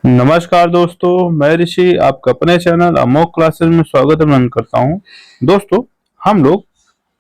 नमस्कार दोस्तों, मैं ऋषि आपका अपने चैनल अमोक क्लासेस में स्वागत अभिनंदन करता हूं। दोस्तों, हम लोग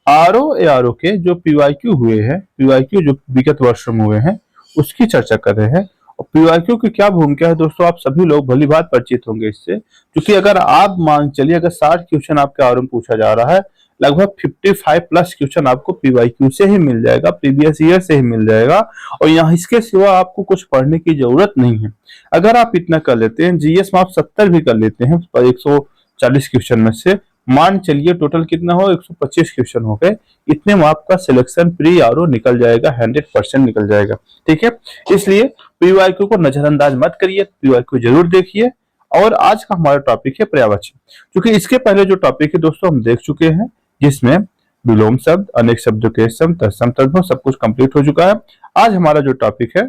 आर ओ के जो पीवाईक्यू हुए हैं, पीवाईक्यू जो विगत वर्षों में हुए हैं, उसकी चर्चा कर रहे हैं। और पीवाईक्यू की क्या भूमिका है दोस्तों, आप सभी लोग भली बात परिचित होंगे इससे, क्योंकि अगर आप मान चलिए अगर 60 क्वेश्चन आपके आर में पूछा जा रहा है, लगभग 55 प्लस क्वेश्चन आपको पीवाईक्यू से ही मिल जाएगा, प्रीवियस ईयर से ही मिल जाएगा। और यहाँ इसके सिवा आपको कुछ पढ़ने की जरूरत नहीं है। अगर आप इतना कर लेते हैं, जीएस में आप 70 भी कर लेते हैं 140 क्वेश्चन में से, मान चलिए टोटल कितना हो 125 क्वेश्चन हो गए, इतने में आपका सिलेक्शन प्री आरओ निकल जाएगा, 100% निकल जाएगा। ठीक है, इसलिए पीवाईक्यू को नजरअंदाज मत करिए, पीवाईक्यू जरूर देखिए। और आज का हमारा टॉपिक है पर्यायवाची, क्योंकि इसके पहले जो टॉपिक है दोस्तों हम देख चुके हैं, जिसमें विलोम शब्द, अनेक शब्दों के सम, तत्सम, तद्भव सब कुछ कंप्लीट हो चुका है। आज हमारा जो टॉपिक है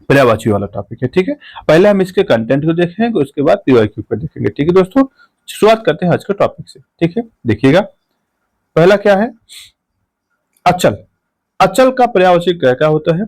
पर्यायवाची वाला टॉपिक है। ठीक है, पहले हम इसके कंटेंट को देखेंगे, उसके बाद पीवाईक्यू को देखेंगे। ठीक है दोस्तों, शुरुआत करते हैं आज के टॉपिक से। ठीक है, देखिएगा पहला क्या है, अचल। अचल का पर्यायवाची क्या क्या होता है?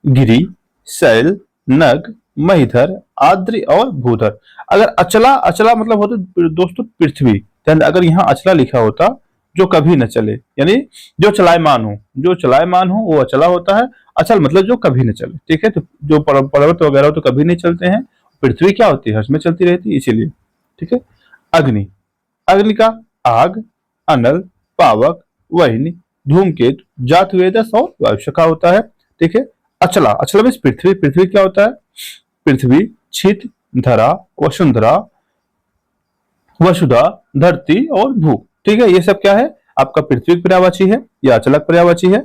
गिरि, शैल, नग, महिधर, आद्रि और भूधर। अगर अचला, अचला मतलब होता दोस्तों पृथ्वी, अगर यहाँ अचला लिखा होता जो कभी न चले, यानी जो चलायमान हो, जो चलायमान हो वो अचला होता है। अचल मतलब जो कभी न चले। ठीक है, तो जो पर्वत वगैरह तो कभी नहीं चलते हैं, पृथ्वी क्या होती है, हर समय चलती रहती है, इसीलिए। ठीक है, अग्नि। अग्नि का आग, अनल, पावक, वह्नि, धूमकेतु, जातवेदस और वायुशखा होता है। ठीक है, अचला, अचला मीन्स पृथ्वी। पृथ्वी क्या होता है? पृथ्वी, छित, धरा, वसुंधरा, वसुधा, धरती और भू। ठीक है, ये सब क्या है? आपका पृथ्वी की पर्यायवाची है या अचलक पर्यायवाची है।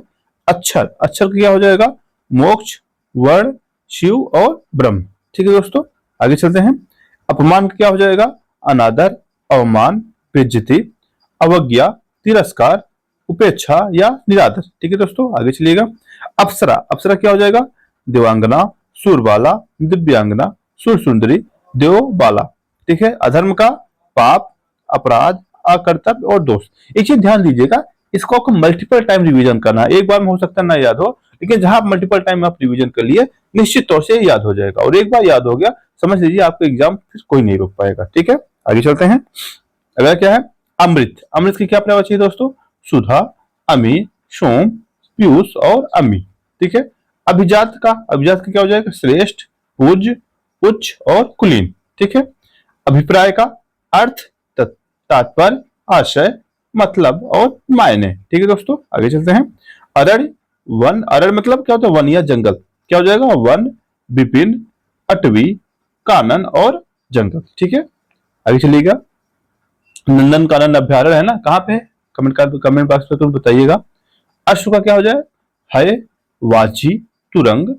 अक्षर, अक्षर क्या हो जाएगा? मोक्ष, वर्ण, शिव और ब्रह्म। ठीक है दोस्तों, आगे चलते हैं। अपमान क्या हो जाएगा? अनादर, अवमान, बेइज्जती, अवज्ञा, तिरस्कार, उपेक्षा या निरादर। ठीक है दोस्तों, आगे चलिएगा। अप्सरा, अप्सरा क्या हो जाएगा? देवांगना, सुरबाला, दिव्यांगना, सुरसुंदरी, देवबाला। ठीक है, अधर्म का पाप, अपराध, अकर्तव्य और दोष। एक चीज ध्यान दीजिएगा, इसको आपको मल्टीपल टाइम रिवीजन करना है। एक बार में हो सकता है ना याद हो, लेकिन जहां मल्टीपल टाइम आप रिवीजन कर लिए, निश्चित तौर से याद हो जाएगा। और एक बार याद हो गया, समझ लीजिए आपको एग्जाम फिर कोई नहीं रोक पाएगा। ठीक है, आगे चलते हैं। अगला क्या है? अमृत। अमृत की क्या पर्यायवाची है दोस्तों? सुधा, अमी, सोम, पीयूष और अमी। ठीक है, अभिजात का, अभिजात का क्या हो जाएगा? श्रेष्ठ, पूज्य, उच्च और कुलीन। ठीक है, अभिप्राय का अर्थ, तात्पर्य, आशय, मतलब और मायने। ठीक है दोस्तों, आगे चलते हैं। अरण्य, वन। अरण्य मतलब क्या होता है? वन या जंगल। क्या हो जाएगा? वन, विपिन, अटवी, कानन और जंगल। ठीक है, आगे चलिएगा। नंदन कानन अभ्यारण्य है ना, कहाँ पे है? कमेंट बॉक्स में तुम बताइएगा। अश्व का क्या हो जाए? है, वाची, तुरंग,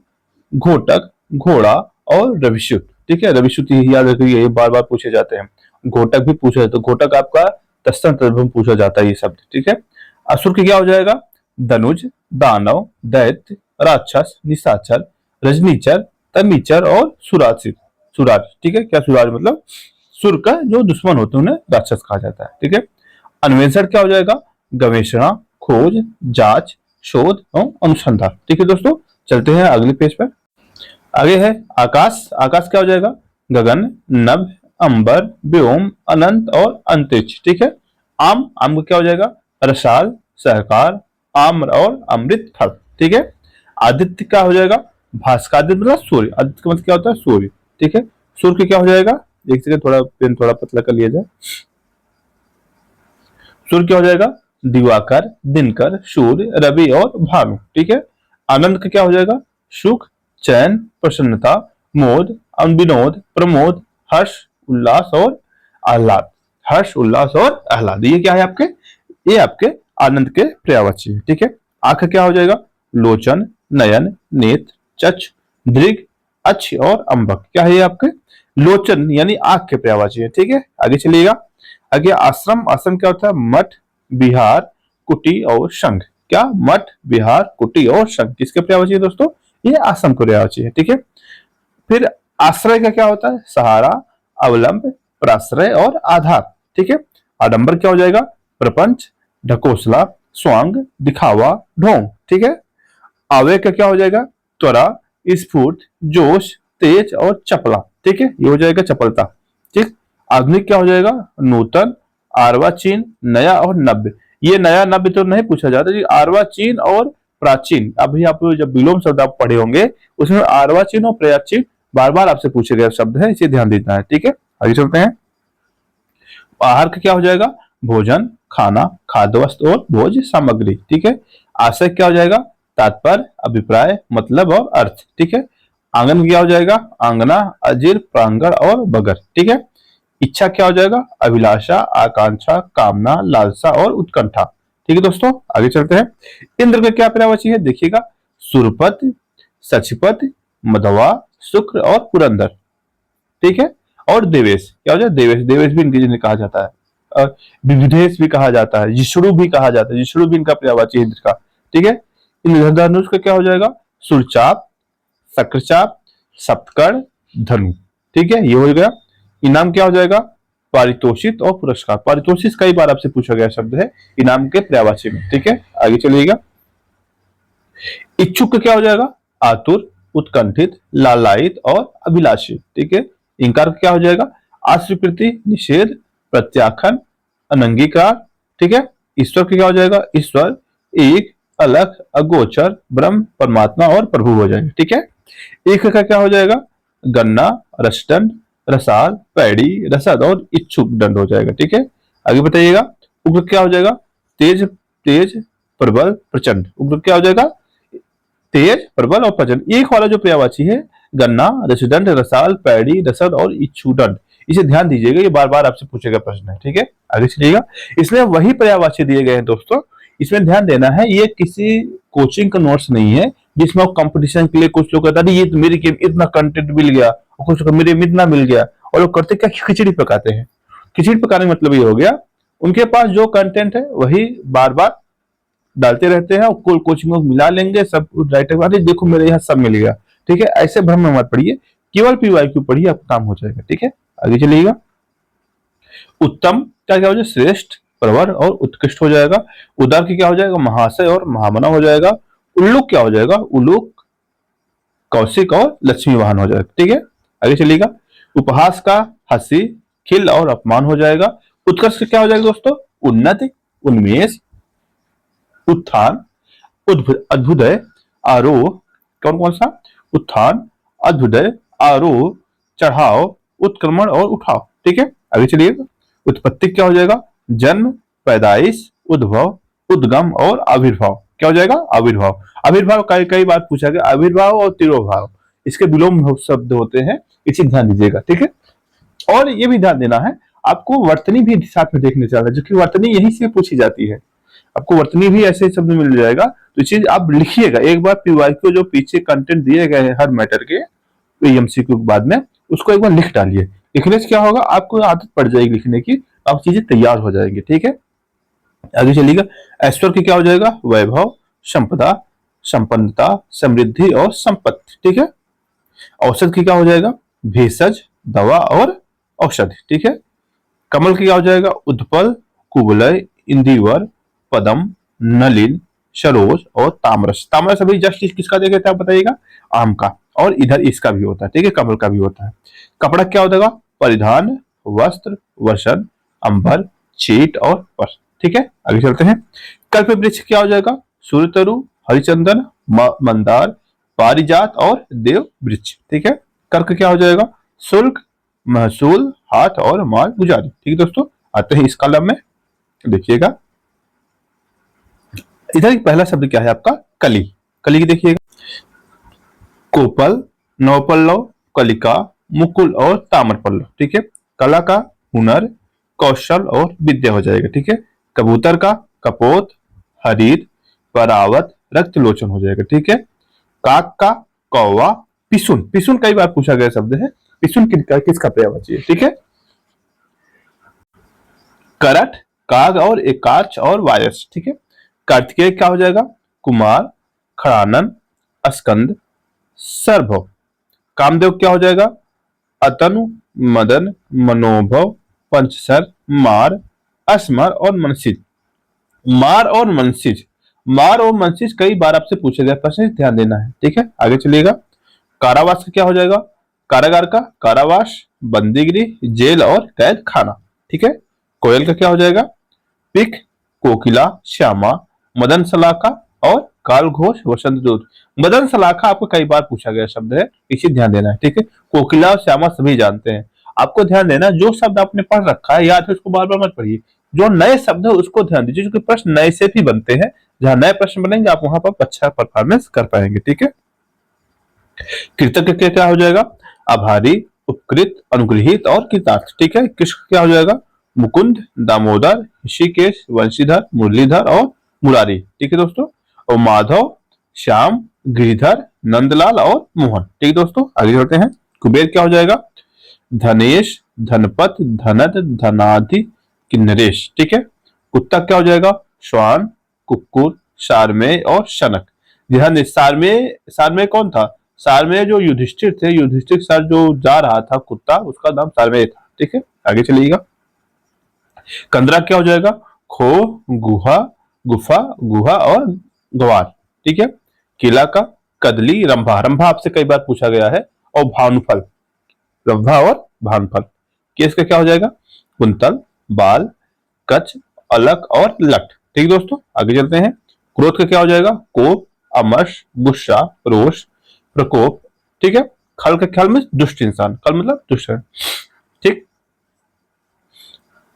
घोटक, घोड़ा और रविशुत। ठीक है, रविशुत याद रखिए, ये बार बार पूछे जाते हैं। घोटक भी पूछा जाता है, घोटक आपका तत्सम तद्भव पूछा जाता है ये शब्द। ठीक है, असुर की क्या हो जाएगा? धनुज, दानव, दैत्य, राक्षस, निशाचर, रजनीचर, तमीचर और सुराज। सुराज। ठीक है, क्या सुराज मतलब? सुर का जो दुश्मन होते हैं उन्हें राक्षस कहा जाता है। ठीक है, अन्वेषण क्या हो जाएगा? गवेषणा, खोज, जांच, शोध और अनुसंधान। ठीक है दोस्तों, चलते हैं अगले पेज पर। आगे है आकाश। आकाश क्या हो जाएगा? गगन, नभ, अंबर, व्योम, अनंत और अंतरिक्ष। ठीक है, आम। आम का क्या हो जाएगा? रसाल, सहकार, आम्र और अमृत फल। ठीक है, आदित्य क्या हो जाएगा? भास्करादित्य मतलब सूर्य। आदित्य का मतलब क्या होता है? सूर्य। ठीक है, सूर्य क्या हो जाएगा? एक सेकंड, थोड़ा पेन थोड़ा पतला कर लिया जाए। सूर्य क्या हो जाएगा? दिवाकर, दिनकर, सूर्य, रवि और भानु। ठीक है, आनंद का क्या हो जाएगा? सुख, चैन, प्रसन्नता, मोद, विनोद, प्रमोद, हर्ष, उल्लास और आह्लाद। हर्ष, उल्लास और आह्लाद, ये क्या है आपके? ये आपके आनंद के पर्यायवाची है। ठीक है, आंख क्या हो जाएगा? लोचन, नयन, नेत्र, चक्ष, दृग, अच्छ और अंबक। क्या है ये आपके? लोचन यानी आंख के पर्यायवाची है। ठीक है, आगे चलिएगा। आगे आश्रम। आश्रम क्या होता है? मठ, विहार, कुटी और संघ। क्या? मठ, विहार, कुटी और संघ किसके पर्यायवाची है दोस्तों? ये आश्रम के पर्यायवाची है। ठीक है, फिर आश्रय का क्या होता है? सहारा, अवलंब, प्राश्रय और आधार। ठीक है, आडंबर क्या हो जाएगा? प्रपंच, ढकोसला, स्वांग, दिखावा, ढोंग। ठीक है, आवेग का क्या हो जाएगा? त्वरा, स्फूर्त, जोश, तेज और चपला। ठीक है, ये हो जाएगा चपलता। ठीक, आधुनिक क्या हो जाएगा? नूतन, अर्वाचीन, नया और नव्य। ये नया नव्य तो नहीं पूछा जाता जी, अर्वाचीन और प्राचीन। अभी आप जब विलोम शब्द आप पढ़े होंगे उसमें अर्वाचीन और प्राचीन बार बार आपसे पूछे गए शब्द है, इसे ध्यान देना है। ठीक है, आगे चलते हैं। आहार का क्या हो जाएगा? भोजन, खाना, खाद्य वस्तु और भोज्य सामग्री। ठीक है, आशय क्या हो जाएगा? तात्पर्य, अभिप्राय, मतलब और अर्थ। ठीक है, आंगन क्या हो जाएगा? आंगना, अजीर, प्रांगण और बगर। ठीक है, इच्छा क्या हो जाएगा? अभिलाषा, आकांक्षा, कामना, लालसा और उत्कंठा। ठीक है दोस्तों, आगे चलते हैं। इंद्र का क्या पर्यायवाची है? देखिएगा, सुरपत, सचपत, मधवा, शुक्र और पुरंदर। ठीक है, और देवेश क्या हो जाए? देवेश, देवेश भी इनके जिन्हें कहा जाता है, और विविधेश भी कहा जाता है, जिष्णु भी कहा जाता है, जिष्णु भी इनका पर्यायवाची है इंद्र का। ठीक है, इंद्रधनुष का क्या हो जाएगा? सुरचाप, शक्रचाप, सप्तकर्ण, धनु। ठीक है, ये हो गया। इनाम क्या हो जाएगा? पारितोषिक और पुरस्कार। पारितोषिक कई बार आपसे पूछा गया शब्द है इनाम के पर्यायवाची में। ठीक है, आगे चलिएगा। इच्छुक का क्या हो जाएगा? आतुर, उत्कंठित, लालायित और अभिलाषी। ठीक है, इंकार क्या हो जाएगा? अस्वीकृति, निषेध, प्रत्याख्यान, अनंगीकार। ठीक है, ईश्वर का क्या हो जाएगा? ईश्वर, एक, अलग, अगोचर, ब्रह्म, परमात्मा और प्रभु हो जाएगा। ठीक है, एक का क्या हो जाएगा? गन्ना, रसदंड, रसाल, पैड़ी, रसद और इच्छुक दंड हो जाएगा। ठीक है, आगे बताइएगा। उग्र क्या हो जाएगा? तेज, तेज, प्रबल, प्रचंड। उग्र क्या हो जाएगा? तेज, प्रबल और प्रचंड। एक वाला जो पर्यायवाची है गन्ना, रसदंड, रसाल, पैड़ी, रसद और इच्छुदंड, इसे ध्यान दीजिएगा, ये बार बार आपसे पूछेगा प्रश्न है। ठीक है, आगे चलिएगा। इसमें वही पर्यायवाची दिए गए हैं दोस्तों, इसमें ध्यान देना है, ये किसी कोचिंग का नोट्स नहीं है जिसमें कंपटीशन के लिए कुछ लोग कहते हैं ये तो मेरे के इतना कंटेंट मिल गया और कुछ मेरे में इतना मिल गया, और लोग करते क्या? खिचड़ी पकाते हैं। खिचड़ी पकाने का मतलब ये हो गया उनके पास जो कंटेंट है वही बार बार डालते रहते हैं, और कुल कोचिंग को मिला लेंगे, सब राइटर अरे देखो मेरे यहाँ सब मिल गया। ठीक है, ऐसे भ्रम में मत पढ़िए, केवल पीवाईक्यू पढ़िए, आपका काम हो जाएगा। ठीक है, आगे चलिएगा। उत्तम क्या क्या हो जाएगा? श्रेष्ठ, प्रवर और उत्कृष्ट हो जाएगा। उदार की क्या हो जाएगा? महाशय और महामना हो जाएगा। उल्लूक क्या हो जाएगा? उल्लूक, कौशिक और लक्ष्मी वाहन हो जाएगा। ठीक है, आगे चलिएगा। उपहास का हंसी, खिल और अपमान हो जाएगा। उत्कर्ष क्या हो जाएगा दोस्तों? उन्नति, उन्मेष, उत्थान, अभ्युदय, आरोह। कौन कौन सा? उत्थान, अभ्युदय, आरोह, चढ़ाव, उत्क्रमण और उठाव। ठीक है, आगे चलिएगा। उत्पत्ति क्या हो जाएगा? जन्म, पैदाइश, उद्भव, उद्गम और आविर्भाव। क्या हो जाएगा? आविर्भाव। आविर्भाव कई कई बार पूछा गया, आविर्भाव और तिरोभाव इसके विलोम शब्द होते हैं, इसे ध्यान दीजिएगा। ठीक है, और ये भी ध्यान देना है आपको वर्तनी भी साथ में देखने चाहिए, जो कि वर्तनी यहीं से पूछी जाती है। आपको वर्तनी भी ऐसे शब्द मिल जाएगा, तो चीज आप लिखिएगा एक बार। पीवाईक्यू जो पीछे कंटेंट दिए गए हैं हर मैटर के एमसीक्यू के बाद में, उसको एक बार लिख डालिए। लिखने से क्या होगा? आपको आदत पड़ जाएगी लिखने की, आप चीजें तैयार हो जाएंगी। ठीक है, आगे चलिएगा। ऐश्वर्य की क्या हो जाएगा? वैभव, संपदा, संपन्नता, समृद्धि और संपत्ति। ठीक है, औषध की क्या हो जाएगा? भेषज, दवा और औषधि। ठीक है, कमल की क्या हो जाएगा? उत्पल, कुवलय, इंदिवर, पदम, नलिन, सरोज और तामरस। तामरस अभी जस्ट किसका देखे थे आप बताइएगा? आम का, और इधर इसका भी होता है। ठीक है, कमल का भी होता है। कपड़ा क्या होता है? परिधान, वस्त्र, वसन, अंबर, चीट और पर्स। ठीक है, आगे चलते हैं। कल्प वृक्ष क्या हो जाएगा? सूर्यतरु, हरिचंदन, मंदार, पारिजात और देव वृक्ष। ठीक है, कर्क क्या हो जाएगा? शुल्क, महसूल, हाथ और माल गुजारी। ठीक है दोस्तों, आते हैं इस कॉलम में, देखिएगा। इधर पहला शब्द क्या है आपका? कली। कली की देखिएगा, कोपल, नवपल्लव, कलिका, मुकुल और ताम्रपल्लव। ठीक है, कला का हुनर, कौशल और विद्या हो जाएगा। ठीक है, कबूतर का कपोत, हरित, परावत, रक्तलोचन हो जाएगा। ठीक है, काक का कौवा, पिसुन। पिसुन कई बार पूछा गया शब्द है, पिसुन किसका पर्यायवाची है? ठीक है, करट, काग और एकाच और वायस। ठीक है, कार्तिकेय क्या हो जाएगा? कुमार, खड़ानन, स्कंद, सर्भव। कामदेव क्या हो जाएगा? अतनु, मदन, मनोभव, पंचसर, मार, असमर और मनसिज। मार और मनसिज, मार और मनसिज कई बार आपसे पूछे गए प्रश्न, ध्यान देना है। ठीक है, आगे चलिएगा। कारावास का क्या हो जाएगा? कारागार का कारावास, बंदीगृह, जेल और कैद खाना। ठीक है। कोयल का क्या हो जाएगा? पिक, कोकिला, श्यामा, मदन सलाखा और काल घोष, वसंत दूत। मदन सलाखा आपको कई बार पूछा गया शब्द है, इसे ध्यान देना है। ठीक है। कोकिला और श्यामा सभी जानते हैं। आपको ध्यान देना, जो शब्द आपने पढ़ रखा है याद है उसको बार बार मत पढ़िए, जो नए शब्द है उसको ध्यान दीजिए, क्योंकि प्रश्न नए से भी बनते हैं। जहां नए प्रश्न बनेंगे आप वहां पर अच्छा परफॉर्मेंस कर पाएंगे। ठीक है। कृतज्ञ के क्या हो जाएगा? आभारी, उपकृत, अनुग्रहित और कृतार्थ। ठीक है। कृष्ण क्या हो जाएगा? मुकुंद, दामोदर, ऋषिकेश, वंशीधर, मुरलीधर और मुरारी। ठीक है दोस्तों। और माधव, श्याम, गिरिधर, नंदलाल और मोहन। ठीक है दोस्तों। आगे चलते हैं। कुबेर क्या हो जाएगा? धनेश, धनपत, धनद, धनाधि, किन्नरेश। ठीक है। कुत्ता क्या हो जाएगा? श्वान, कुक्कुर, शारमेय और शनक। ध्यान, सारमेय, सारमेय कौन था? सारमेय जो युधिष्ठिर थे, युधिष्ठिर के साथ जो जा रहा था कुत्ता, उसका नाम सारमेय था। ठीक है। आगे चलिएगा। कंदरा क्या हो जाएगा? खो, गुहा, गुफा, गुहा और गवार। ठीक है। किला का कदली, रंभा, रंभा आपसे कई बार पूछा गया है, और भानुफल, रंभा और भानुफल। केस का क्या हो जाएगा? कुंतल, बाल, कच, अलक और लठ। ठीक है दोस्तों। आगे चलते हैं। क्रोध का क्या हो जाएगा? कोप, अमर्ष, गुस्सा, रोष, प्रकोप। ठीक है। खल का ख्याल में दुष्ट इंसान, खल मतलब दुष्ट है। ठीक।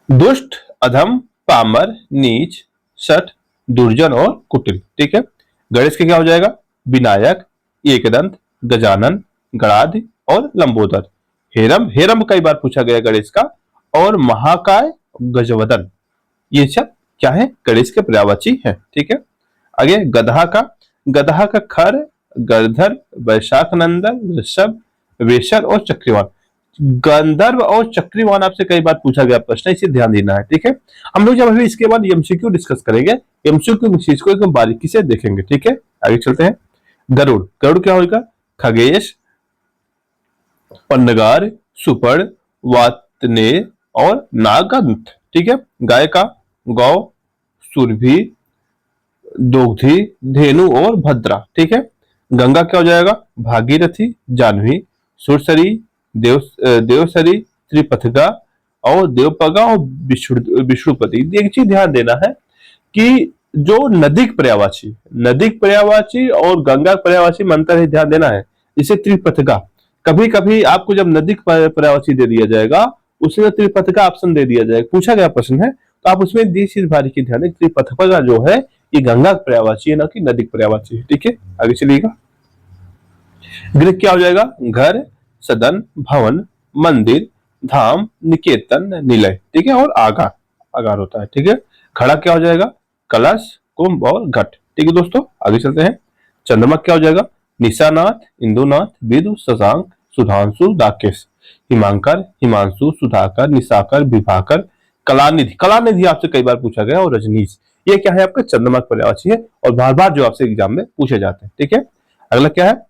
दुष्ट, अधम, पामर, नीच, सठ, दुर्जन और कुटिल। ठीक है। गणेश का क्या हो जाएगा? विनायक, एकदंत, गजानन, गणाधि और लंबोदर। हेरम, हेरम कई बार पूछा गया गणेश का, और महाकाय, गजवदन। ये सब क्या है? गणेश के पर्यायवाची है। ठीक है। आगे गधा का, गधा का खर, गंधर्व, वैशाख नंदन, ऋषभ, वेशर और चक्रवाल। गंधर्व और चक्रवाल आपसे कई बार पूछा गया प्रश्न, इसे ध्यान देना है। ठीक है। हम लोग जब अभी इसके बाद एमसीक्यू डिस्कस करेंगे, एमसीक्यू चीज को एकदम बारीकी से देखेंगे। ठीक है। आगे चलते हैं। गरुड़, गरुड़ क्या होगा? खगेश, पन्नगार, सुपड़, वातने और नागंत। ठीक है। गाय का गौ, सुरभि, दोग्धी, धेनु और भद्रा। ठीक है। गंगा क्या हो जाएगा? भागीरथी, जाह्नवी, सुरसरी, देवसरी, त्रिपथगा और देवपगा और विष्णुपति। एक चीज ध्यान देना है कि जो नदीक पर्यायवाची, नदीक पर्यायवाची और गंगा पर्यायवाची में अंतर है, ध्यान देना है। इसे त्रिपथगा, कभी कभी आपको जब नदीक पर्यायवाची दे दिया जाएगा, उसमें त्रिपथगा ऑप्शन दे दिया जाएगा, पूछा गया प्रश्न है, तो आप उसमें दी चीज बारीकी ध्यान दें। त्रिपथगा जो है ये गंगा पर्यायवाची है, ना कि नदी पर्यायवाची है। ठीक है। आगे चलिएगा। गृह क्या हो जाएगा? घर, सदन, भवन, मंदिर, धाम, निकेतन, निलय। ठीक है। और आगार, आगार होता है। ठीक है। घड़ा क्या हो जाएगा? कलश, कुंभ और घट। ठीक है दोस्तों। आगे चलते हैं। चंद्रमा क्या हो जाएगा? निशानाथ, इंदुनाथ, विदु, शशांक, सुधांशु, राकेश, हिमांकर, हिमांशु, सुधाकर, निशाकर, विभाकर, कलानिधि। कलानिधि आपसे कई बार पूछा गया, और रजनीश। ये क्या है? आपका चंद्रमा पर्यायवाची है, और बार बार जो आपसे एग्जाम में पूछे जाते हैं। ठीक है। अगला क्या है?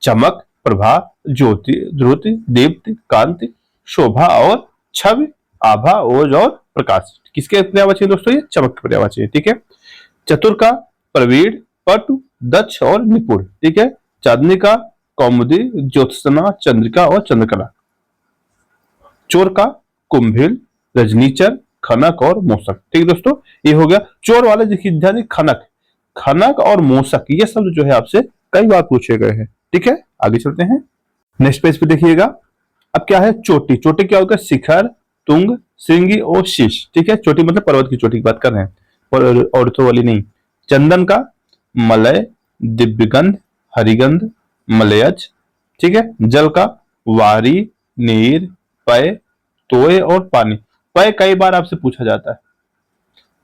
चमक, प्रभा, ज्योति, द्रुति, दीप्ति, कांति, शोभा और छवि, आभा, ओज और प्रकाश। किसके पर्यायवाची है दोस्तों? ये चमक के पर्यायवाची है। ठीक है। चतुर का प्रवीण, पटु, दक्ष और निपुण। ठीक है। चांदनी का कौमुदी, ज्योत्सना, चंद्रिका और चंद्रकला। चोर का कुंभिल, रजनीचर, खनक और मोसक। ठीक है दोस्तों। ये हो गया चोर वाले। देखिए ध्यान, खनक, खनक और मोसक, ये शब्द जो है आपसे कई बार पूछे गए हैं। ठीक है। आगे चलते हैं। नेक्स्ट पेज पे देखिएगा। अब क्या है? चोटी। चोटी क्या होगा? शिखर, तुंग, श्रृंगी और शीश। ठीक है। चोटी मतलब पर्वत की चोटी की बात कर रहे हैं, और औरतों वाली नहीं। चंदन का मलय, दिव्यगंध, हरिगंध, मलयज। ठीक है। जल का वारी, नीर, पय, तोय और पानी। पय कई बार आपसे पूछा जाता है,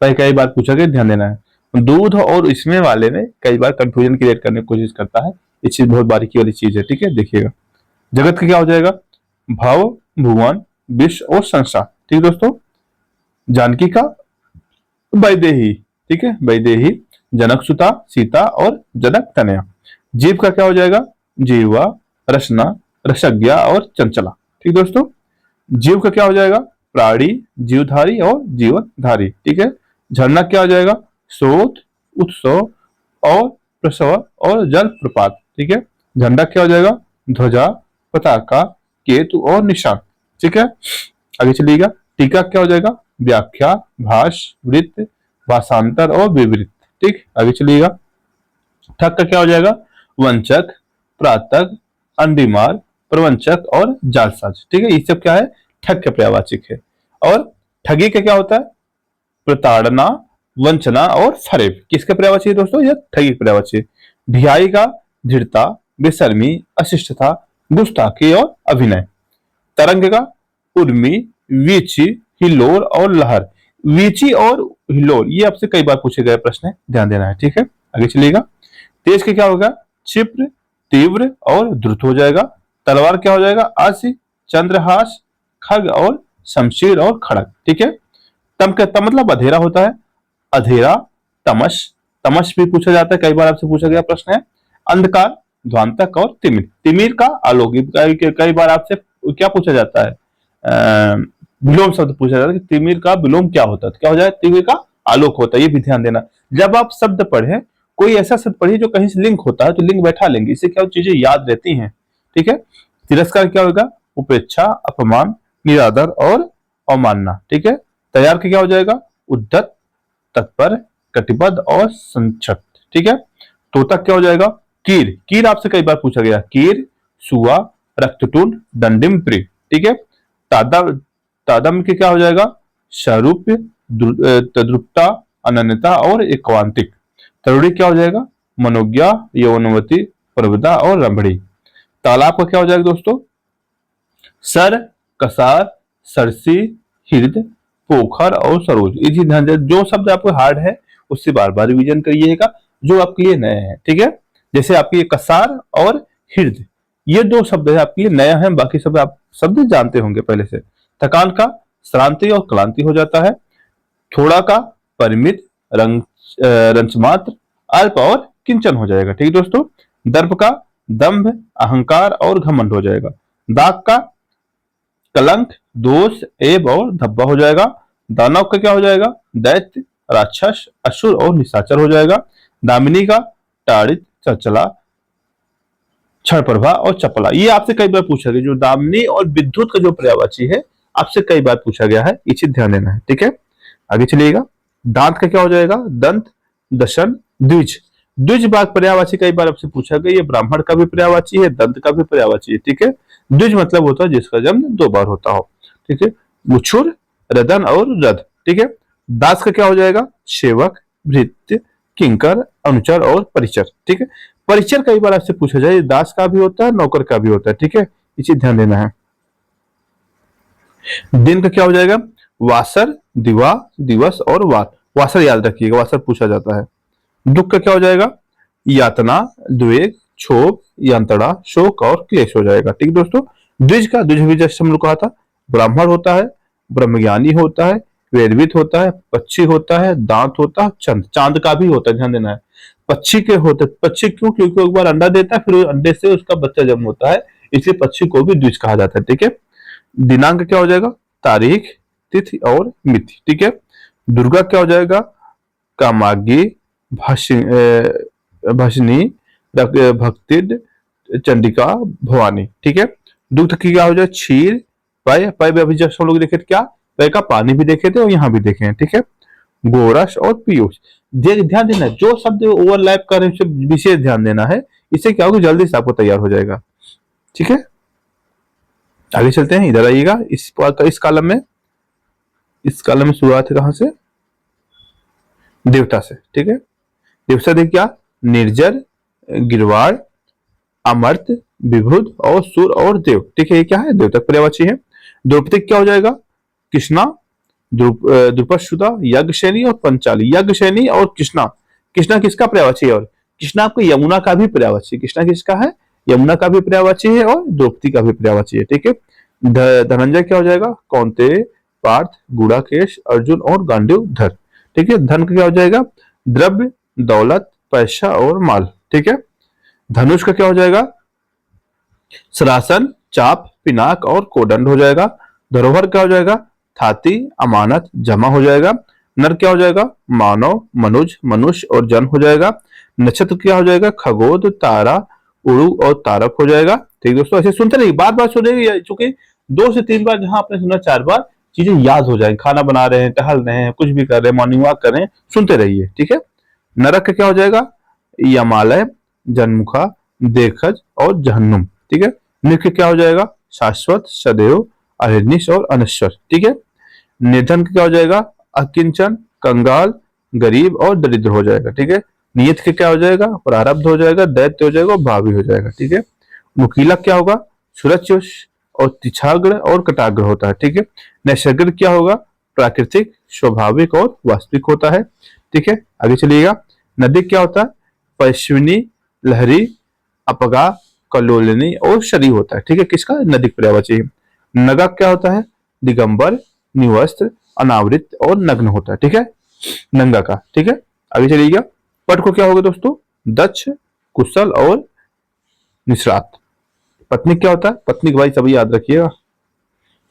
पय कई बार पूछा गया, ध्यान देना है। दूध और इसमें वाले में कई बार कंफ्यूजन क्रिएट करने की कोशिश करता है, ये चीज बहुत बारीकी वाली चीज है। ठीक है। देखिएगा। जगत का क्या हो जाएगा? भव, भुवन, विश्व और संसार। ठीक है दोस्तों। जानकी का वैदेही। ठीक है। वैदेही, जनक सुता, सीता और जनक तनया। जीव का क्या हो जाएगा? जीवा, रसना, रसज्ञा और चंचला। ठीक दोस्तों। जीव का क्या हो जाएगा? प्राणी, जीवधारी और जीवनधारी। ठीक है। झरना क्या हो जाएगा? स्रोत, उत्सव और प्रसव और जल प्रपात। ठीक है। झंडा क्या हो जाएगा? ध्वजा, पताका, केतु और निशान। ठीक है, आगे चलिएगा। टीका क्या हो जाएगा? व्याख्या, भाष्य, वृत्त, भाषांतर और विवृत। ठीक, आगे चलिएगा। ठग का क्या हो जाएगा? वंचक, प्रातक, अंडिमार, प्रवंचक और जालसाज। ठीक है, ये सब क्या है? ठग का पर्यायवाची है। और ठगी का क्या होता है? प्रताड़ना, वंचना और फरेब। किसके पर्यायवाची है दोस्तों? यह ठगी पर्यायवाची है। ढियाई का दृढ़ता, बेशर्मी, अशिष्टता, गुस्ताखी और अभिनय। तरंग का उर्मी, वीची, हिलोर और लहर। वीची और हिलोर ये आपसे कई बार पूछे गए प्रश्न है, ध्यान देना है। ठीक है, आगे चलिएगा। तेज के क्या होगा? क्षिप्र, तीव्र और द्रुत हो जाएगा। तलवार क्या हो जाएगा? असी, चंद्रहास, खग और शमशीर और खड़ग। ठीक है, तम का तम मतलब अंधेरा होता है। अधेरा, तमस, तमस भी पूछा जाता है, कई बार आपसे पूछा गया प्रश्न है। अंधकार, ध्वांतक और तिमिर। तिमिर का आलोक, कई बार आपसे क्या पूछा जाता है? विलोम शब्द पूछा जाता है कि तिमिर का विलोम क्या होता है? तो क्या हो जाएगा? तिमिर का आलोक होता है। ये भी ध्यान देना। जब आप शब्द पढ़े, कोई ऐसा शब्द पढ़िए जो कहीं से लिंक होता है तो लिंक बैठा लेंगे, इससे क्या चीजें याद रहती हैं। ठीक है, तिरस्कार क्या होगा? उपेक्षा, अपमान, निरादर और अवमानना। ठीक है, तैयार क्या हो जाएगा? उद्धत, तत्पर, कटिबद्ध और संक्षिप्त। ठीक है, तोतक क्या हो जाएगा? कीर। कीर आपसे कई बार पूछा गया। कीर, सुआ, रक्तटुंड, दंडिम प्री। ठीक है, तादम, तादम के क्या हो जाएगा? स्वरूप, तद्रुपता, अनन्यता और एकांतिक। तरुणी क्या हो जाएगा? मनोज्ञा, यौवनवती, प्रवृत्ता और रंभड़ी। तालाब का क्या हो जाएगा दोस्तों? सर, कसार, सरसी, हृद, पोखर और सरोज। इसी ध्यान से जो शब्द आपको हार्ड है उससे बार बार रिवीजन करिएगा, जो आपके लिए नए हैं। ठीक है, जैसे आपके ये कसार और हृद, ये दो शब्द है आपके लिए नया है, बाकी सब आप शब्द जानते होंगे पहले से। थकान का श्रांति और क्लांति हो जाता है। थोड़ा का परिमित, रंचमात्र, अल्प और किंचन हो जाएगा। ठीक है दोस्तों। दर्प का दंभ, अहंकार और घमंड हो जाएगा। दाग का कलंक, दोष, एब और धब्बा हो जाएगा। दानव का क्या हो जाएगा? दैत्य, राक्षस, असुर और निशाचर हो जाएगा। दामिनी का ताड़ित, चंचला, क्षण प्रभा और चपला। ये आपसे कई बार पूछा गया, जो दामिनी और विद्युत का जो पर्यायवाची है आपसे कई बार पूछा गया है, इसे ध्यान देना है। ठीक है, आगे चलिएगा। दांत का क्या हो जाएगा? दंत, दशन, द्विज। द्विज बाग पर्यायवाची कई बार आपसे पूछा गया, ये ब्राह्मण का भी पर्यायवाची है, दंत का भी पर्यायवाची है। ठीक है, द्विज मतलब होता है जिसका जन्म दो बार होता हो। ठीक है, मुछुर, रदन और रद। ठीक है, दास का क्या हो जाएगा? सेवक, भृत्य, किंकर, अनुचर और परिचर। ठीक है, परिचर कई बार आपसे पूछा जाए, दास का भी होता है, नौकर का भी होता है। ठीक है, इसे ध्यान देना है। दिन का क्या हो जाएगा? वासर, दिवा, दिवस और वार। वासर याद रखिएगा, वासर पूछा जाता है। दुख का क्या हो जाएगा? यातना, द्वेग, क्षोभ, यंत्रणा, शोक और क्लेश हो जाएगा। ठीक दोस्तों। द्विज का, द्विज भी जैसे हम लोग कहा था, ब्राह्मण होता है, ब्रह्मज्ञानी होता है, वेदवित होता है, पक्षी होता है, दांत होता है, चंद। चांद का भी होता है, ध्यान देना है। पक्षी के होते, पक्षी क्यों? क्योंकि एक बार अंडा देता है, फिर अंडे से उसका बच्चा जन्म होता है, इसलिए पक्षी को भी द्विज कहा जाता है। ठीक है, दिनांक क्या हो जाएगा? तारीख, तिथि और मिति। ठीक है, दुर्गा क्या हो जाएगा? कामाग्नि, भषनी, भक्ति, चंडिका, भवानी। ठीक है, दुग्ध की क्या हो जाए? क्षीर, पय। पय अभी जस्ट हम लोग देखे थे, क्या पय का पानी भी देखे थे और यहाँ भी देखे हैं। ठीक है, गोरस और पीयूष। ध्यान देना, जो शब्द ओवरलैप कर रहे हैं विशेष ध्यान देना है, इससे क्या होगा? जल्दी से आपको तैयार हो जाएगा। ठीक है, आगे चलते हैं। इधर आइएगा, इस कॉलम में, इस कॉलम में शुरुआत है कहां से? देवता से। ठीक है, देवता देख क्या? निर्जर, गिरवाड़, अमर्त, विभुद और सुर और देव। ठीक है, ये क्या है? देवतक पर्यायवाची है। द्रौपदी क्या हो जाएगा? कृष्णा, द्रुपदसुधा, यज्ञसेनी और पंचाली। यज्ञसेनी और कृष्णा। कृष्णा किसका पर्यायवाची है? और कृष्णा आपको यमुना का भी पर्यायवाची। कृष्णा किसका है? यमुना का भी पर्यायवाची है और द्रौपदी का भी पर्यायवाची है। ठीक है, धनंजय क्या हो जाएगा? कौंतेय, पार्थ, गुड़ाकेश, अर्जुन और गांडीव धर। ठीक है, धन का क्या हो जाएगा? द्रव्य, दौलत, पैसा और माल। ठीक है, धनुष का क्या हो जाएगा? सरासन, चाप, पिनाक और कोदंड हो जाएगा। धरोहर क्या हो जाएगा? थाती, अमानत, जमा हो जाएगा। नर क्या हो जाएगा? मानव, मनुज, मनुष्य और जन हो जाएगा। नक्षत्र क्या हो जाएगा? खगोद, तारा, उड़ु और तारक हो जाएगा। ठीक दोस्तों, ऐसे सुनते रहिए, बार बार सुनेंगे, चूंकि 2 से 3 बार, जहां आपने सुना 4 बार, चीजें याद हो जाएंगी। खाना बना रहे हैं, टहल रहे हैं, कुछ भी कर रहे हैं, मॉर्निंग वॉक कर रहे हैं, सुनते रहिए। ठीक है। नरक का क्या हो जाएगा? यमालय, जनमुखा, देखज और जहन्नुम। ठीक है। नृक क्या हो जाएगा? शाश्वत, सदैव, अहिर्निश और अनश्वर। ठीक है। निधन का क्या हो जाएगा? अकिंचन, कंगाल, गरीब और दरिद्र हो जाएगा। ठीक है। नियत के क्या हो जाएगा? प्रारब्ध हो जाएगा, दैत्य हो जाएगा और भावी हो जाएगा। ठीक है। मुकीला क्या होगा? सुरच्युष और तिछाग्र और कटाग्र होता है। ठीक है। नैसर्गिक क्या होगा? प्राकृतिक, स्वाभाविक और वास्तविक होता है। ठीक है। आगे चलिएगा। नदी क्या होता है? पश्विनी, लहरी, अपगा, कलोलिनी और शरी होता है। ठीक है। किसका? नदी पर्यायवाची है। नगा क्या होता है? दिगंबर, निवस्त्र, अनावृत और नग्न होता है। ठीक है। नंगा का। ठीक है। आगे चलिएगा। पट को क्या होगा दोस्तों? दक्ष, कुशल और निष्णात। पत्नी क्या होता है? पत्नी को भाई सभी याद रखिएगा,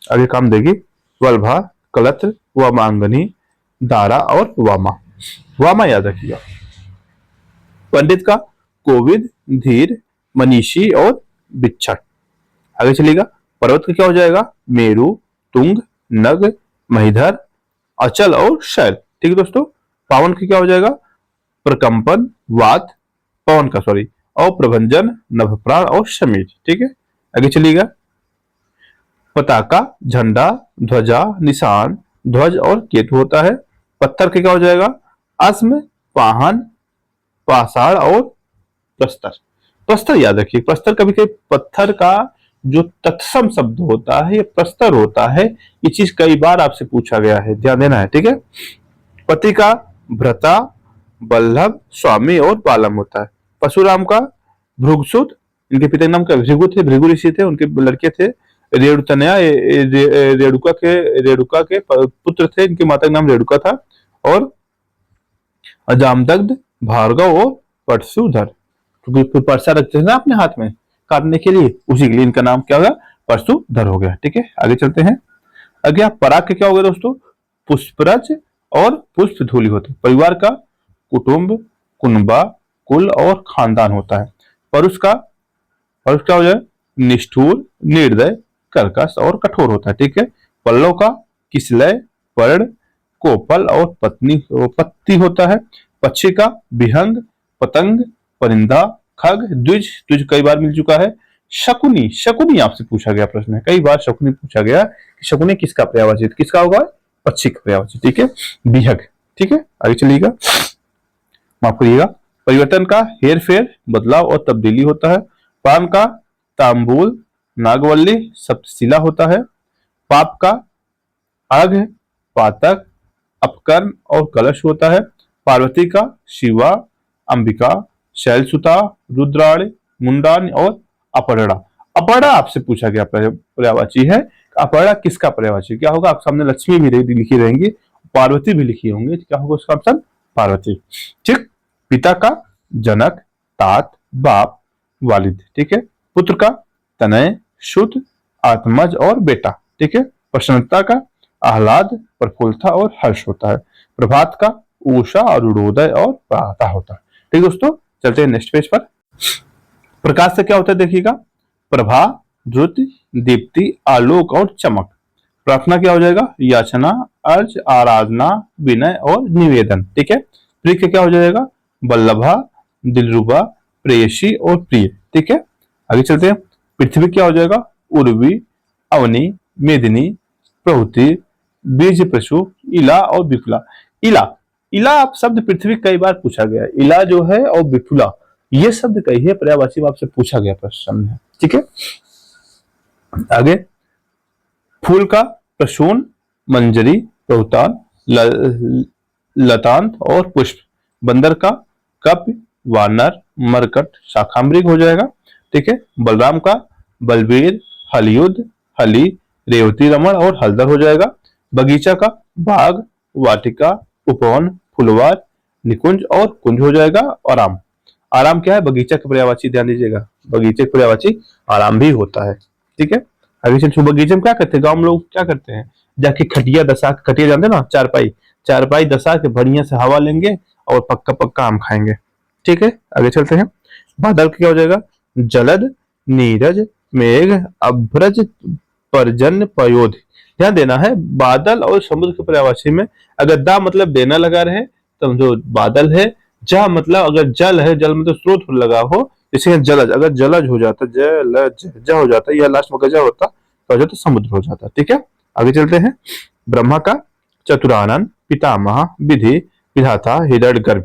आगे काम देगी। वल्भा, कलत्र, वामांगनी, दारा और वामा। वामा याद रखिएगा। पंडित का कोविद, धीर, मनीषी और बिच्छट। आगे चलिएगा। पर्वत का क्या हो जाएगा? मेरु, तुंग, नग, महीधर, अचल और शैल। ठीक है दोस्तों। पावन का क्या हो जाएगा? प्रकंपन, वात, पवन का सॉरी, और प्रभंजन, नभप्राण और शमीर। ठीक है। आगे चलिएगा। पताका, झंडा, ध्वजा, निशान, ध्वज और केतु होता है। पत्थर का क्या हो जाएगा? अस्म, पाहन, पाषाण और प्रस्तर। प्रस्तर याद रखिए, प्रस्तर कभी कभी पत्थर का जो तत्सम शब्द होता है ये प्रस्तर होता है। ये चीज कई बार आपसे पूछा गया है, ध्यान देना है। ठीक है। पति का भ्रता, बल्लभ, स्वामी और बालम होता है। परशुराम का भृगुसुत, इनके पिता का नाम क्या? भृगु थे, भृगु ऋषि थे, उनके लड़के थे रेणुतनया, रेणुका के पुत्र थे, इनके माता का नाम रेणुका था। और अजामदग्ध, भार्गव और परशुधर, क्योंकि परसा रखते थे ना अपने हाथ में काटने के लिए, उसी के लिए इनका नाम क्या होगा? परशुधर हो गया। ठीक है। आगे चलते हैं। आगे पराग के क्या हो गया दोस्तों? पुष्पराज और पुष्प धूलि होते हैं। परिवार का कुटुंब, कुनबा, कुल और खानदान होता है। परुष का, परुष क्या हो जाए? निष्ठुर, निर्दय, कर्कश और कठोर होता है। ठीक है। पल्लव का किसलय, पर्ण, कोपल और पत्ती होता है। पक्षी का विहंग, पतंग, परिंदा, खग, द्विज, द्विज कई बार मिल चुका है। शकुनी, शकुनी आपसे पूछा गया प्रश्न है, कई बार शकुनी पूछा गया कि शकुनी किसका पर्यायवाची? किसका होगा? पक्षी का पर्यायवाची। ठीक है। विहग। ठीक है। आगे चलिएगा। माफ करिएगा। परिवर्तन का हेर फेर, बदलाव और तब्दीली होता है। पान का तांबूल, नागवल्ली, सप्तशिला होता है। पाप का अर्घ, पातक, अपकर्म और कलश होता है। पार्वती का शिवा, अंबिका, शैलसुता, रुद्राणी, मुंडान और अपरड़ा। अपरड़ा आपसे पूछा गया पर्यायवाची है। अपरड़ा किसका पर्यायवाची? क्या होगा? आप सामने लक्ष्मी भी लिखी रहेंगी, पार्वती भी लिखी होंगी, क्या होगा उसका ऑप्शन? पार्वती। ठीक। पिता का जनक, तात, बाप, वालिद। ठीक है। पुत्र का तनय, शुद्ध, आत्मज और बेटा। ठीक है। प्रसन्नता का आह्लाद, प्रफुल्लता और हर्ष होता है। प्रभात का उषा, अरुणोदय और प्रातः होता है। ठीक दोस्तों, चलते हैं नेक्स्ट पेज पर। प्रकाश से क्या होता है देखिएगा? प्रभा, द्रुति, दीप्ति, आलोक और चमक। प्रार्थना क्या हो जाएगा? याचना, अर्ज, आराधना, विनय और निवेदन। ठीक है। प्रिय क्या हो जाएगा? बल्लभा, दिलरुबा, प्रेयसी और प्रिय। ठीक है। आगे चलते हैं। पृथ्वी क्या हो जाएगा? उर्वी, अवनी, मेदिनी, प्रहुति, बीज प्रसु, इला और विपुला। इला, इला आप शब्द पृथ्वी कई बार पूछा गया है। इला जो है और विपुला, ये शब्द कही है पर्यायवाची आपसे पूछा गया प्रश्न में। ठीक है। आगे फूल का प्रसून, मंजरी, रोहतान, लतांत और पुष्प। बंदर का कप, वानर, मरकट, शाखामृग हो जाएगा। ठीक है। बलराम का बलबीर, हलयुद्ध, हली, रेवती रमण और हलदर हो जाएगा। बगीचा का बाग, वाटिका, उपवन, फुलवार, निकुंज और कुंज हो जाएगा। आराम, आराम क्या है? बगीचा का पर्यायवाची, ध्यान दीजिएगा, बगीचे का पर्यायवाची आराम भी होता है। ठीक है। आगे चल, बगीचे में क्या करते हैं? गांव में लोग क्या करते हैं? जाके खटिया दसा, खटिया जानते हैं ना, चारपाई, चारपाई दसा के बढ़िया से हवा लेंगे और पक्का पक्का आम खाएंगे। ठीक है। आगे चलते हैं। बादल क्या हो जाएगा? जलद, नीरज, मेघ अभ्रज पर्जन्य पयोध। ध्यान देना है, बादल और समुद्र के पर्यायवाची में अगर दा मतलब देना लगा रहे तो समझो बादल है। जा मतलब अगर जल है, जल मतलब स्रोत लगा हो, जैसे जलज, अगर जलज हो जाता, जलज जा हो जाता, या लास्ट में गजा होता तो हो जाता समुद्र हो जाता। ठीक है, आगे चलते हैं। ब्रह्मा का चतुरानन, पितामह, विधि, विधाता, हिरण्यगर्भ।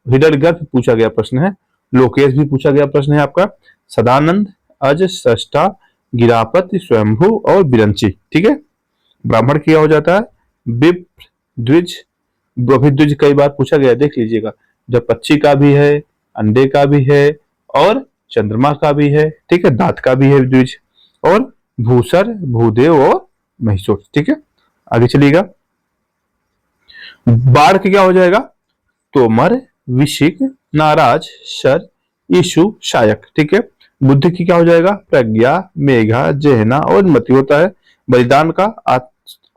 हिरण्यगर्भ पूछा गया प्रश्न है। लोकेश भी पूछा गया प्रश्न है आपका। सदानंद, अज, सष्टा, गिरापति, स्वयंभू और विरंची। ठीक है, ब्राह्मण क्या हो जाता है, विप्र, द्विज। अभी द्विज कई बार पूछा गया, देख लीजिएगा, जब पक्षी का भी है, अंडे का भी है और चंद्रमा का भी है। ठीक है, दांत का भी है द्विज। और भूसर, भूदेव और महिषोर। ठीक है, आगे चलिएगा। बाढ़ के क्या हो जाएगा, तोमर, विशिक, नाराज, शर, ईशु, शायक। ठीक है, बुद्धि की क्या हो जाएगा, प्रज्ञा, मेघा, जेहना और मति होता है। बलिदान का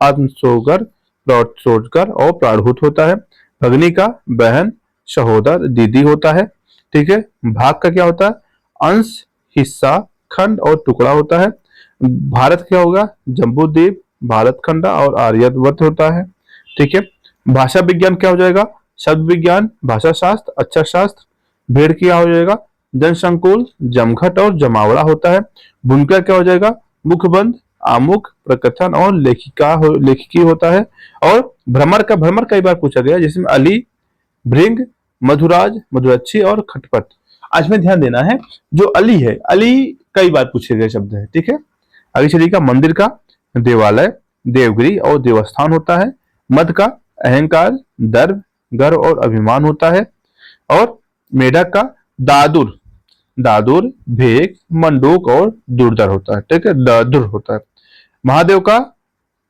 आत्मसोगर, प्रोत्सोजकर और प्राणभूत होता है। भगनी का बहन, सहोदर, दीदी होता है। ठीक है, भाग का क्या होता है, अंश, हिस्सा, खंड और टुकड़ा होता है। भारत क्या होगा, जम्बूद्वीप, भारत खंड और आर्यवर्त होता है। ठीक है, भाषा विज्ञान क्या हो जाएगा, शब्द विज्ञान, भाषा शास्त्र, अक्षर शास्त्र। भेड़ क्या हो जाएगा, जनसंकुल, जमघट और जमावड़ा होता है। बुनकर क्या हो जाएगा, मुखबंध, आमुख, प्रकथन और लेखिकी होता है। और भ्रमर का, भ्रमर कई बार पूछा गया, जिसमें अली, भृंग, मधुराज, मधुरच्छी और खटपट। आज में ध्यान देना है, जो अली है, अली कई बार पूछे गए शब्द है। ठीक है, आगे चलिएगा। मंदिर का देवालय, देवगिरी और देवस्थान होता है। मद का अहंकार, दर्भ, गर्व और अभिमान होता है। और मेढक का दादुर, दादुर, भेक, मंडूक और दुर्धर होता है। ठीक है, दादुर होता है। महादेव का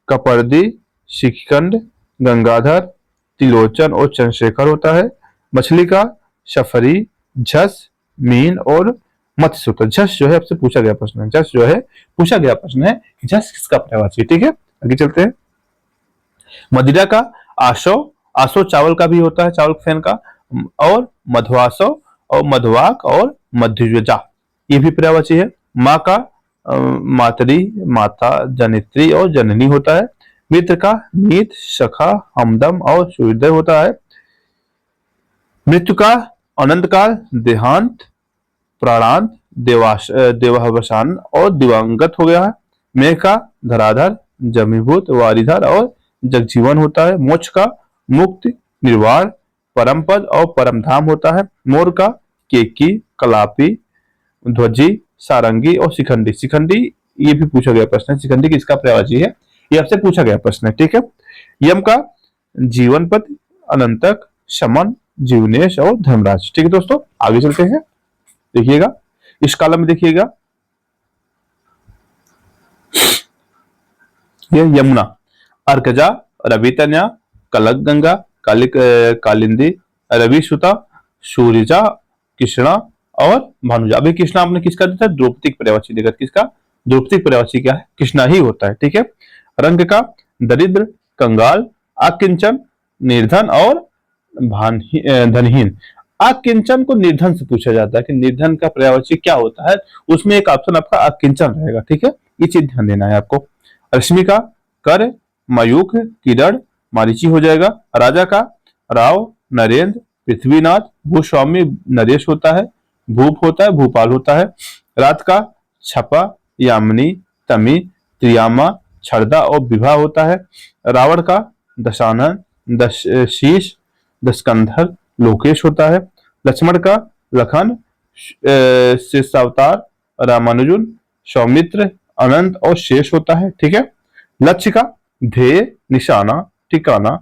कपर्दी, शिखंड, गंगाधर, तिलोचन और चंद्रशेखर होता है। मछली का शफरी, झस, मीन और मत्स्य होता है। झस जो है आपसे पूछा गया प्रश्न है, झस जो है पूछा गया प्रश्न है, झस किसका पर्यायवाची। ठीक है, आगे चलते हैं। मदिरा का आशो, आशो चावल का भी होता है, चावल फैन का। और मधुआसो और मधुवाक और मध्युजा, ये भी पर्यायवाची है। माँ का मातरी, माता, जनित्री और जननी होता है। मित्र का मीत, सखा, हमदम और सूर्योदय होता है। मृत्यु का अनंत काल, देहांत, प्राणांत, देवावसान और दिवंगत हो गया है। मेघ का धराधर, जमीभूत, वारिधर और जगजीवन होता है। मोक्ष का मुक्ति, निर्वाण, परम पद और परम धाम होता है। मोर का केकी, कलापी, ध्वजी, सारंगी और शिखंडी। शिखंडी ये भी पूछा गया प्रश्न है, शिखंडी किसका पर्यायवाची है, ये आपसे पूछा गया प्रश्न है। ठीक है, यम का जीवन पद, अनंतक, शमन, जीवनेश और धर्मराज। ठीक है दोस्तों, आगे चलते हैं। देखिएगा इस कॉलम में, देखिएगा ये यमुना, अर्कजा, रवितन्या, कलक गंगा, कालिंदी, रविसुता, सूर्यजा, कृष्णा और भानुजा। अभी कृष्णा आपने किसका दिया था, द्रौपदी पर्यायवाची देखा, किसका, द्रौपदी पर्यायवाची क्या है, कृष्णा ही होता है। ठीक है, रंग का दरिद्र, कंगाल, अकिंचन, निर्धन और धनहीन। अकिंचन को निर्धन से पूछा जाता है कि निर्धन का पर्यायवाची क्या होता है, उसमें एक ऑप्शन आपका अकिंचन रहेगा। ठीक है, ये चीज ध्यान देना है आपको। रश्मि का कर, मयूख, किरण, मारीची हो जाएगा। राजा का राव, नरेंद्र, पृथ्वीनाथ, भूस्वामी नरेश होता है। भूप होता है, भूपाल होता है। रात का छपा, यामिनी, तमी, त्रियामा, छड़दा और विभा होता है। रावण का दशानन, शीश, दशकंधर, लोकेश होता है। लक्ष्मण का लखन, शेषावतार, रामानुजन, सौमित्र, अनंत और शेष होता है। ठीक है, लक्ष्य का ध्येय, निशाना, ठिकाना,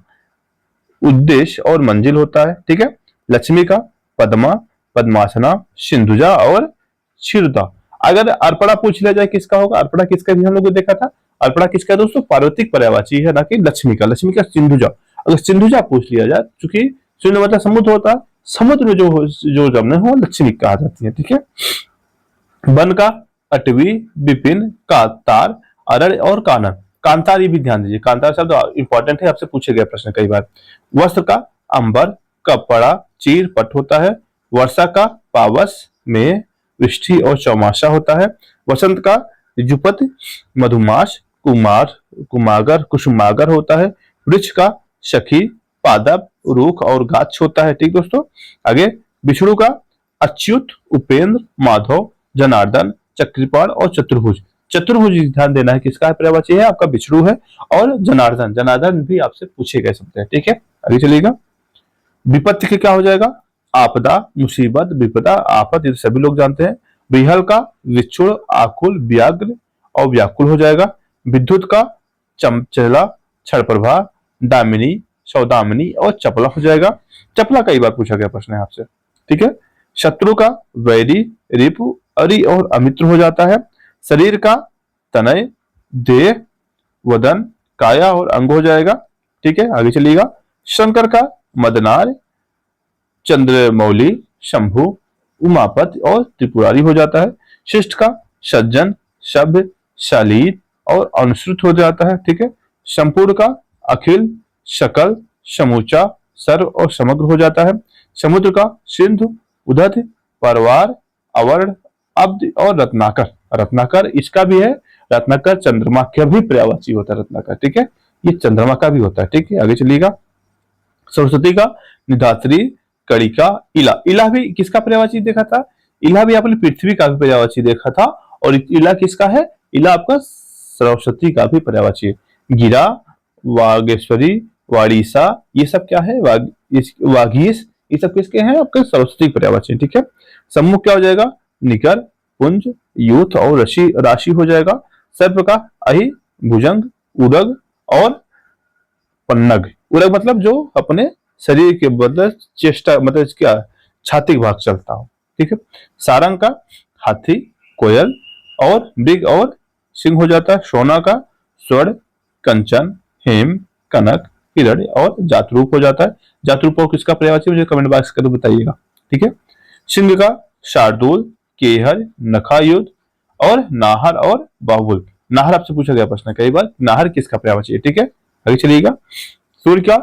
उद्देश्य और मंजिल होता है। ठीक है, लक्ष्मी का पद्मा, पद्मासना, सिंधुजा और क्षीरता। अगर अर्पणा पूछ लिया जाए किसका होगा, अर्पणा किसका भी हम लोग देखा था, अर्पणा किसका दोस्तों, पार्वतिक पर्यायवाची है, ना कि लक्ष्मी का। लक्ष्मी का सिंधुजा, अगर सिंधुजा पूछ लिया जाए, चूंकि सिंधु मतलब समुद्र होता है, समुद्र में जो जमने हो लक्ष्मी कहा जाती है। ठीक है, वन का अटवी, विपिन, कांतार, अरड़ और कानन। कांतार ये भी ध्यान दीजिए, कांतार शब्द इंपॉर्टेंट है, आपसे पूछे गए प्रश्न कई बार। वस्त्र का अंबर, कपड़ा, चीर, पट होता है। वर्षा का पावस में, वृष्टि और चौमासा होता है। वसंत का ऋजुपति मधुमास कुमागर कुसुमागर होता है। वृक्ष का सखी पादप रूख और गाछ होता है। ठीक दोस्तों, आगे विष्णु का अच्युत उपेंद्र माधव जनार्दन चक्रपाण और चतुर्भुज। चतुर्भुज ध्यान देना है किसका पर्यायवाची है, आपका विष्णु है। और जनार्दन, जनार्दन भी आपसे पूछे गए शब्द है। ठीक है, आगे चलिएगा। विपत्ति के क्या हो जाएगा, आपदा मुसीबत विपदा आफत, ये सभी लोग जानते हैं। बिहल का विक्षुण आकुल व्याग्र और व्याकुल हो जाएगा। विद्युत का चमचला क्षणप्रभा दामिनी सौदामिनी और चपला हो जाएगा। चपला कई बार पूछा गया प्रश्न है आपसे। ठीक है, शत्रु का वैरी रिपु अरि और अमित्र हो जाता है। शरीर का तनय देह वदन काया और अंग हो जाएगा। ठीक है, आगे चलिएगा। शंकर का मदनार चंद्रमौली शंभु उमापति और त्रिपुरारी हो जाता है। शिष्ट का सज्जन सभ्य शालीन और अनुसृत हो जाता है। ठीक है, संपूर्ण का अखिल सकल समूचा सर्व और समग्र हो जाता है। समुद्र का सिंधु उदध परवार अवर्ण अब्द और रत्नाकर। रत्नाकर इसका भी है, रत्नाकर चंद्रमा का भी पर्यायवाची होता है रत्नाकर। ठीक है, ये चंद्रमा का भी होता है। ठीक है, आगे चलिएगा। सरस्वती का निधात्री कड़िका इला। इला भी किसका पर्यायवाची देखा था, इला भी आपने पृथ्वी का भी पर्यायवाची देखा था। और इला किसका है, इला आपका सरस्वती का भी पर्यायवाची है। गिरा वागेश्वरी वाड़ीसा ये सब क्या है, वागीस ये सब किसके हैं, आपके सरस्वती पर्यायवाची। ठीक है, सम्मुख क्या हो जाएगा, निकर पुंज यूथ और राशि हो जाएगा। सर्प का अहि भुजंग उदग और पन्नग। उदग मतलब जो अपने शरीर के बदले चेष्टा मतलब क्या छाती भाग चलता हो। ठीक है, सारंग का हाथी कोयल और मृग और सिंह हो जाता है। सोना का स्वर्ण कंचन हेम कनक हिरण और जातरूप हो जाता है। जातरूप और किसका पर्यायवाची मुझे कमेंट बॉक्स कर बताइएगा। ठीक है, सिंह का शार्दूल केहर नखायुद्ध और नाहर और बाहुल। नाहर आपसे पूछा गया प्रश्न कई बार, नाहर किसका पर्यायवाची है। ठीक है, आगे चलिएगा। सूर्य का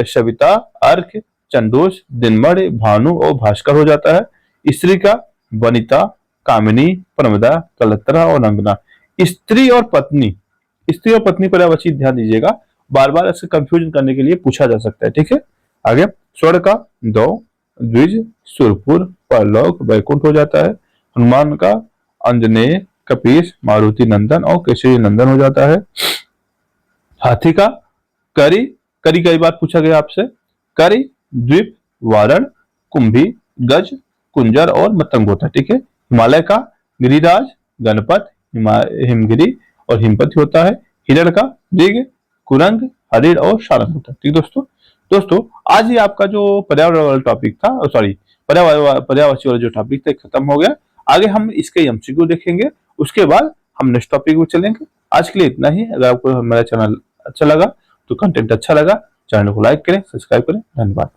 सविता अर्क चंदोष दिनमण भानु और भास्कर हो जाता है। स्त्री का वनिता कामिनी प्रमदा कलत्रा और अंगना। स्त्री और पत्नी, स्त्री और पत्नी पर्यायवाची ध्यान दीजिएगा, बार बार इससे कंफ्यूजन करने के लिए पूछा जा सकता है। ठीक है, आगे स्वर्ण का दो द्विज सुरपुर परलोक वैकुंठ हो जाता है। हनुमान का अंजनेय कपीश मारुति नंदन और केसरी नंदन हो जाता है। हाथी का करी, करी कई बार पूछा गया आपसे, करी द्वीप वारण कुंभी गज कुंजर और मतंग होता है। ठीक है, हिमालय का गिरिराज गणपत हिमगिरी और हिमपति होता है। हिरण का मृग कुरंग हरिण और सारंग होता है। ठीक दोस्तों आज ही आपका जो पर्यावरण वाला टॉपिक था, सॉरी पर्यायवाची वाला जो टॉपिक था खत्म हो गया। आगे हम इसके एमसीक्यू देखेंगे, उसके बाद हम नेक्स्ट टॉपिक में चलेंगे। आज के लिए इतना ही। अगर आपको हमारा चैनल अच्छा लगा तो कंटेंट अच्छा लगा चैनल को लाइक करें सब्सक्राइब करें। धन्यवाद।